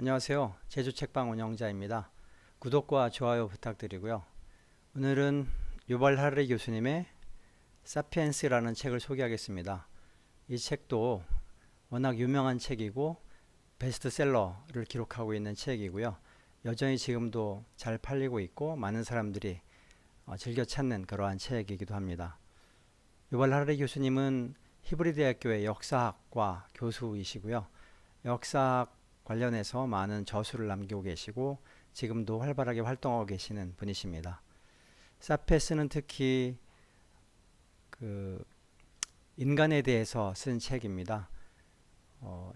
안녕하세요. 제주책방 운영자입니다. 구독과 좋아요 부탁드리고요. 오늘은 유발 하르리 교수님의 사피엔스라는 책을 소개하겠습니다. 이 책도 워낙 유명한 책이고 베스트셀러를 기록하고 있는 책이고요. 여전히 지금도 잘 팔리고 있고 많은 사람들이 즐겨 찾는 그러한 책이기도 합니다. 유발 하르리 교수님은 히브리 대학교의 역사학과 교수이시고요. 역사학 관련해서 많은 저술을 남기고 계시고 지금도 활발하게 활동하고 계시는 분이십니다. 사피엔스는 특히 그 인간에 대해서 쓴 책입니다.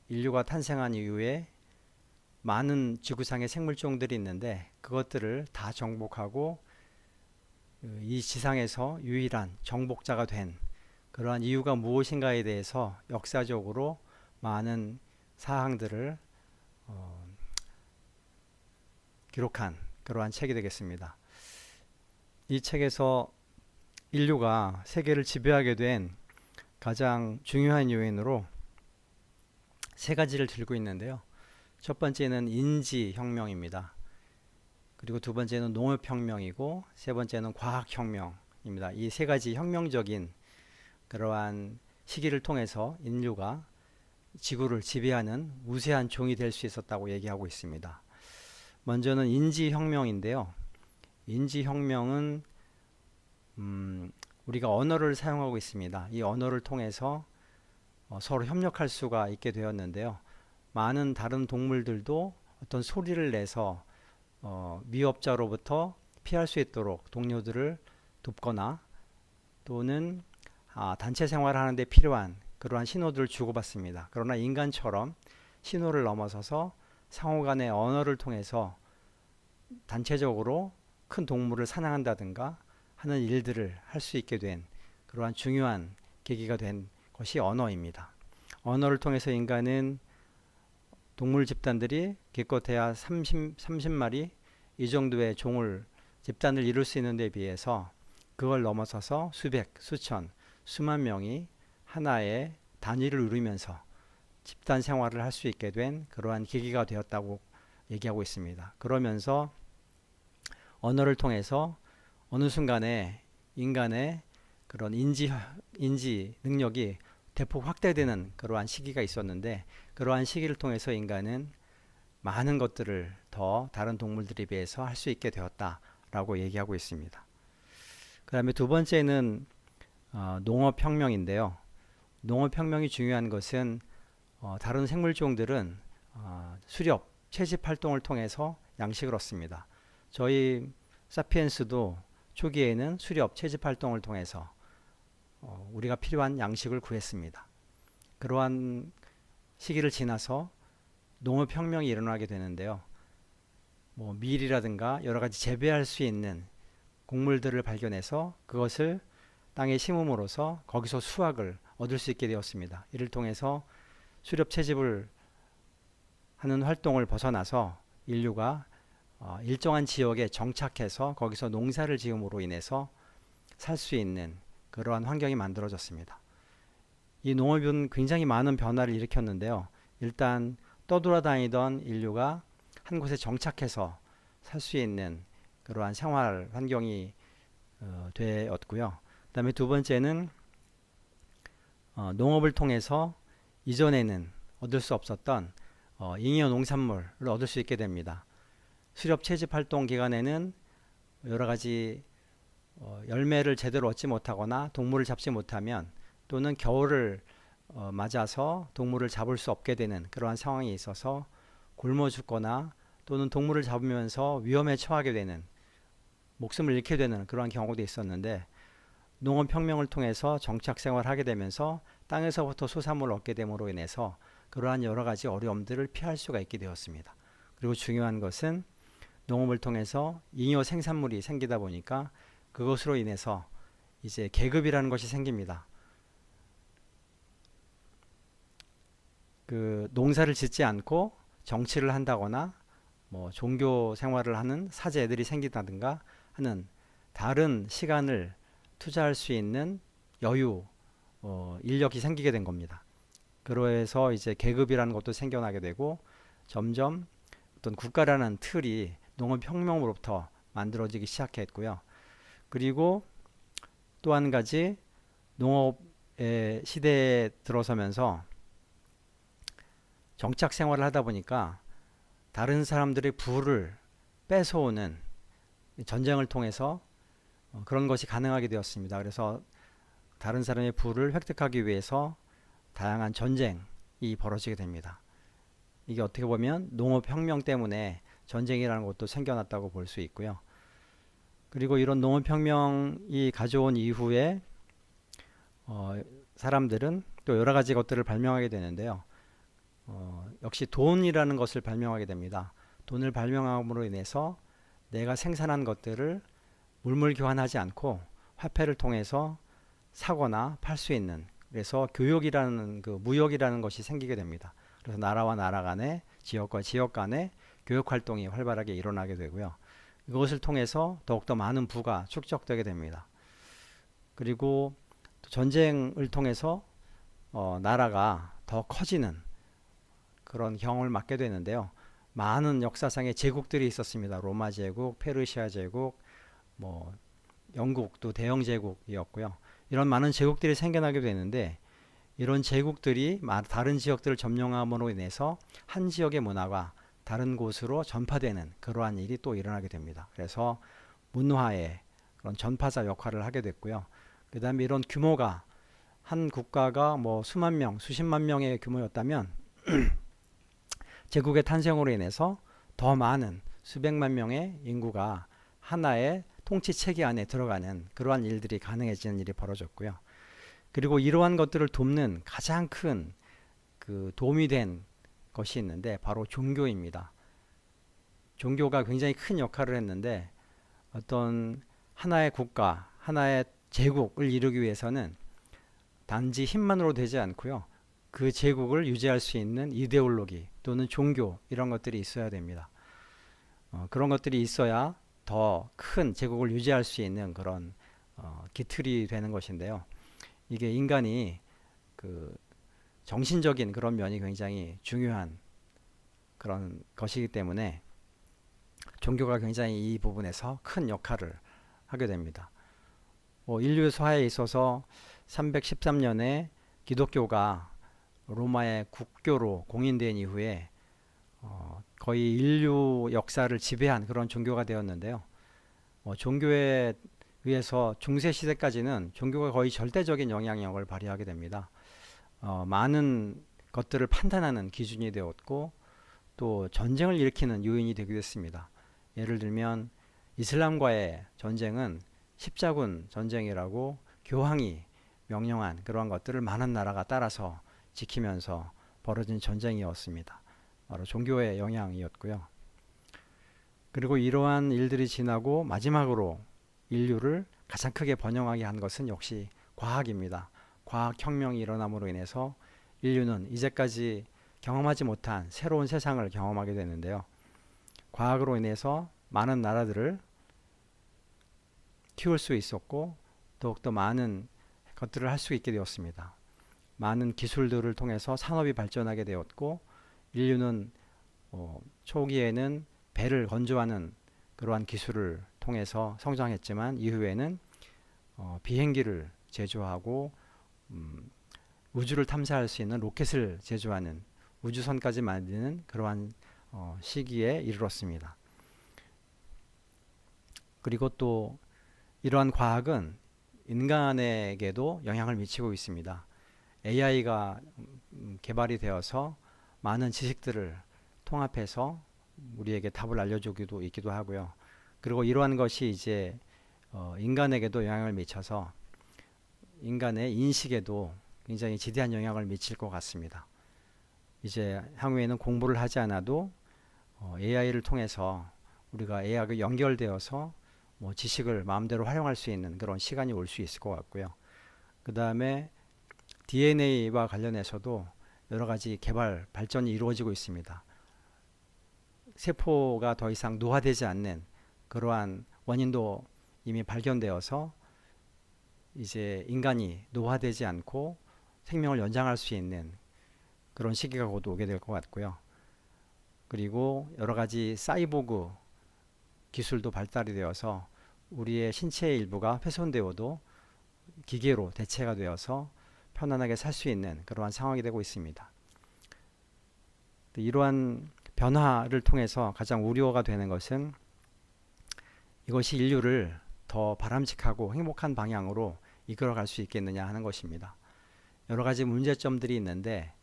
인류가 탄생한 이후에 많은 지구상의 생물종들이 있는데 그것들을 다 정복하고 이 지상에서 유일한 정복자가 된 그러한 이유가 무엇인가에 대해서 역사적으로 많은 사항들을 기록한 그러한 책이 되겠습니다. 이 책에서 인류가 세계를 지배하게 된 가장 중요한 요인으로 세 가지를 들고 있는데요. 첫 번째는 인지혁명입니다. 그리고 두 번째는 농업혁명이고 세 번째는 과학혁명입니다. 이 세 가지 혁명적인 그러한 시기를 통해서 인류가 지구를 지배하는 우세한 종이 될 수 있었다고 얘기하고 있습니다. 먼저는 인지혁명인데요. 인지혁명은 우리가 언어를 사용하고 있습니다. 이 언어를 통해서 서로 협력할 수가 있게 되었는데요. 많은 다른 동물들도 어떤 소리를 내서 위협자로부터 피할 수 있도록 동료들을 돕거나 또는 단체 생활을 하는데 필요한 그러한 신호들을 주고받습니다. 그러나 인간처럼 신호를 넘어서서 상호 간의 언어를 통해서 단체적으로 큰 동물을 사냥한다든가 하는 일들을 할 수 있게 된 그러한 중요한 계기가 된 것이 언어입니다. 언어를 통해서 인간은 동물 집단들이 기껏해야 30마리 이 정도의 집단을 이룰 수 있는 데 비해서 그걸 넘어서서 수백, 수천, 수만 명이 하나의 단위를 이루면서 집단 생활을 할 수 있게 된 그러한 계기가 되었다고 얘기하고 있습니다. 그러면서 언어를 통해서 어느 순간에 인간의 그런 인지 능력이 대폭 확대되는 그러한 시기가 있었는데 그러한 시기를 통해서 인간은 많은 것들을 더 다른 동물들에 비해서 할 수 있게 되었다라고 얘기하고 있습니다. 그 다음에 두 번째는 농업혁명인데요. 농업혁명이 중요한 것은 다른 생물종들은 수렵, 채집 활동을 통해서 양식을 얻습니다. 저희 사피엔스도 초기에는 수렵, 채집 활동을 통해서 우리가 필요한 양식을 구했습니다. 그러한 시기를 지나서 농업혁명이 일어나게 되는데요. 밀이라든가 여러 가지 재배할 수 있는 곡물들을 발견해서 그것을 땅에 심음으로써 거기서 수확을 얻을 수 있게 되었습니다. 이를 통해서 수렵 채집을 하는 활동을 벗어나서 인류가 일정한 지역에 정착해서 거기서 농사를 지음으로 인해서 살 수 있는 그러한 환경이 만들어졌습니다. 이 농업은 굉장히 많은 변화를 일으켰는데요. 일단 떠돌아다니던 인류가 한 곳에 정착해서 살 수 있는 그러한 생활 환경이 되었고요. 그 다음에 두 번째는 농업을 통해서 이전에는 얻을 수 없었던 잉여 농산물을 얻을 수 있게 됩니다. 수렵 채집 활동 기간에는 여러 가지 열매를 제대로 얻지 못하거나 동물을 잡지 못하면 또는 겨울을 맞아서 동물을 잡을 수 없게 되는 그러한 상황이 있어서 굶어 죽거나 또는 동물을 잡으면서 위험에 처하게 되는 목숨을 잃게 되는 그러한 경우도 있었는데 농업혁명을 통해서 정착 생활하게 되면서 땅에서부터 수산물을 얻게 됨으로 인해서 그러한 여러 가지 어려움들을 피할 수가 있게 되었습니다. 그리고 중요한 것은 농업을 통해서 잉여 생산물이 생기다 보니까 그것으로 인해서 이제 계급이라는 것이 생깁니다. 그 농사를 짓지 않고 정치를 한다거나 종교 생활을 하는 사제들이 생기다든가 하는 다른 시간을 투자할 수 있는 여유, 인력이 생기게 된 겁니다. 그러해서 이제 계급이라는 것도 생겨나게 되고 점점 어떤 국가라는 틀이 농업혁명으로부터 만들어지기 시작했고요. 그리고 또 한 가지 농업의 시대에 들어서면서 정착 생활을 하다 보니까 다른 사람들의 부를 뺏어오는 전쟁을 통해서 그런 것이 가능하게 되었습니다. 그래서 다른 사람의 부를 획득하기 위해서 다양한 전쟁이 벌어지게 됩니다. 이게 어떻게 보면 농업혁명 때문에 전쟁이라는 것도 생겨났다고 볼 수 있고요. 그리고 이런 농업혁명이 가져온 이후에 사람들은 또 여러 가지 것들을 발명하게 되는데요. 역시 돈이라는 것을 발명하게 됩니다. 돈을 발명함으로 인해서 내가 생산한 것들을 물물 교환하지 않고 화폐를 통해서 사거나 팔 수 있는, 그래서 교역이라는 무역이라는 것이 생기게 됩니다. 그래서 나라와 나라 간에, 지역과 지역 간에 교역 활동이 활발하게 일어나게 되고요. 이것을 통해서 더욱더 많은 부가 축적되게 됩니다. 그리고 전쟁을 통해서 나라가 더 커지는 그런 경험을 맡게 되는데요. 많은 역사상의 제국들이 있었습니다. 로마 제국, 페르시아 제국, 뭐 영국도 대영 제국이었고요. 이런 많은 제국들이 생겨나게 되는데, 이런 제국들이 다른 지역들을 점령함으로 인해서 한 지역의 문화가 다른 곳으로 전파되는 그러한 일이 또 일어나게 됩니다. 그래서 문화의 그런 전파자 역할을 하게 됐고요. 그 다음에 이런 규모가, 한 국가가 뭐 수만 명, 수십만 명의 규모였다면 제국의 탄생으로 인해서 더 많은 수백만 명의 인구가 하나의 통치 체계 안에 들어가는 그러한 일들이 가능해지는 일이 벌어졌고요. 그리고 이러한 것들을 돕는 가장 큰 도움이 된 것이 있는데 바로 종교입니다. 종교가 굉장히 큰 역할을 했는데, 어떤 하나의 국가, 하나의 제국을 이루기 위해서는 단지 힘만으로 되지 않고요. 그 제국을 유지할 수 있는 이데올로기 또는 종교, 이런 것들이 있어야 됩니다. 그런 것들이 있어야 더 큰 제국을 유지할 수 있는 그런 기틀이 되는 것인데요. 이게 인간이 정신적인 그런 면이 굉장히 중요한 그런 것이기 때문에 종교가 굉장히 이 부분에서 큰 역할을 하게 됩니다. 인류 사회에 있어서 313년에 기독교가 로마의 국교로 공인된 이후에 거의 인류 역사를 지배한 그런 종교가 되었는데요. 종교에 의해서 중세시대까지는 종교가 거의 절대적인 영향력을 발휘하게 됩니다. 많은 것들을 판단하는 기준이 되었고, 또 전쟁을 일으키는 요인이 되기도 했습니다. 예를 들면 이슬람과의 전쟁은 십자군 전쟁이라고 교황이 명령한 그러한 것들을 많은 나라가 따라서 지키면서 벌어진 전쟁이었습니다. 바로 종교의 영향이었고요. 그리고 이러한 일들이 지나고 마지막으로 인류를 가장 크게 번영하게 한 것은 역시 과학입니다. 과학혁명이 일어남으로 인해서 인류는 이제까지 경험하지 못한 새로운 세상을 경험하게 되는데요. 과학으로 인해서 많은 나라들을 키울 수 있었고, 더욱더 많은 것들을 할 수 있게 되었습니다. 많은 기술들을 통해서 산업이 발전하게 되었고, 인류는 초기에는 배를 건조하는 그러한 기술을 통해서 성장했지만, 이후에는 비행기를 제조하고 우주를 탐사할 수 있는 로켓을 제조하는, 우주선까지 만드는 그러한 시기에 이르렀습니다. 그리고 또 이러한 과학은 인간에게도 영향을 미치고 있습니다. AI가 개발이 되어서 많은 지식들을 통합해서 우리에게 답을 알려주기도 있기도 하고요. 그리고 이러한 것이 이제 인간에게도 영향을 미쳐서 인간의 인식에도 굉장히 지대한 영향을 미칠 것 같습니다. 이제 향후에는 공부를 하지 않아도 AI를 통해서 우리가 AI가 연결되어서 지식을 마음대로 활용할 수 있는 그런 시간이 올 수 있을 것 같고요. 그 다음에 DNA와 관련해서도 여러 가지 개발, 발전이 이루어지고 있습니다. 세포가 더 이상 노화되지 않는 그러한 원인도 이미 발견되어서 이제 인간이 노화되지 않고 생명을 연장할 수 있는 그런 시기가 곧 오게 될 것 같고요. 그리고 여러 가지 사이보그 기술도 발달이 되어서 우리의 신체의 일부가 훼손되어도 기계로 대체가 되어서 편안하게 살 수 있는 그러한 상황이 되고 있습니다. 이러한 변화를 통해서 가장 우려가 되는 것은 이것이 인류를 더 바람직하고 행복한 방향으로 이끌어갈 수 있겠느냐 하는 것입니다. 여러 가지 문제점들이 있는데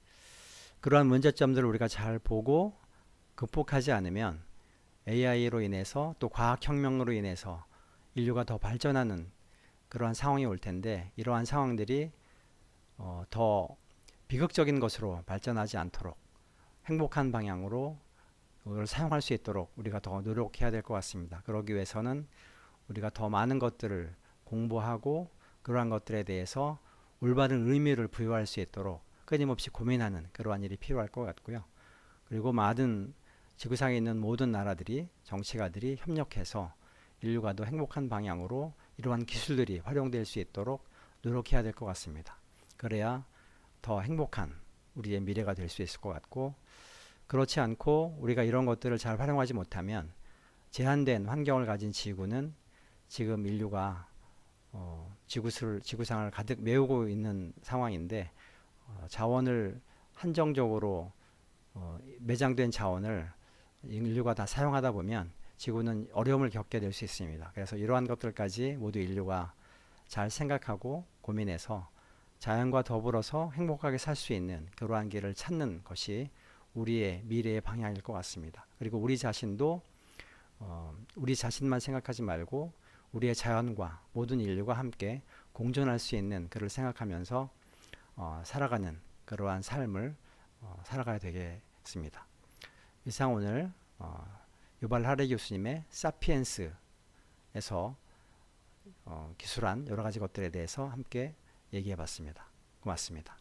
그러한 문제점들을 우리가 잘 보고 극복하지 않으면 AI로 인해서 또 과학혁명으로 인해서 인류가 더 발전하는 그러한 상황이 올 텐데 이러한 상황들이 더 비극적인 것으로 발전하지 않도록 행복한 방향으로 그걸 사용할 수 있도록 우리가 더 노력해야 될 것 같습니다. 그러기 위해서는 우리가 더 많은 것들을 공부하고 그러한 것들에 대해서 올바른 의미를 부여할 수 있도록 끊임없이 고민하는 그러한 일이 필요할 것 같고요. 그리고 많은 지구상에 있는 모든 나라들이 정치가들이 협력해서 인류가 더 행복한 방향으로 이러한 기술들이 활용될 수 있도록 노력해야 될 것 같습니다. 그래야 더 행복한 우리의 미래가 될 수 있을 것 같고 그렇지 않고 우리가 이런 것들을 잘 활용하지 못하면 제한된 환경을 가진 지구는 지금 인류가 지구상을 가득 메우고 있는 상황인데 자원을 한정적으로 매장된 자원을 인류가 다 사용하다 보면 지구는 어려움을 겪게 될 수 있습니다. 그래서 이러한 것들까지 모두 인류가 잘 생각하고 고민해서 자연과 더불어서 행복하게 살 수 있는 그러한 길을 찾는 것이 우리의 미래의 방향일 것 같습니다. 그리고 우리 자신도 우리 자신만 생각하지 말고 우리의 자연과 모든 인류가 함께 공존할 수 있는 그를 생각하면서 살아가는 그러한 삶을 살아가야 되겠습니다. 이상 오늘 유발 하레 교수님의 사피엔스에서 기술한 여러 가지 것들에 대해서 함께 얘기해 봤습니다. 고맙습니다.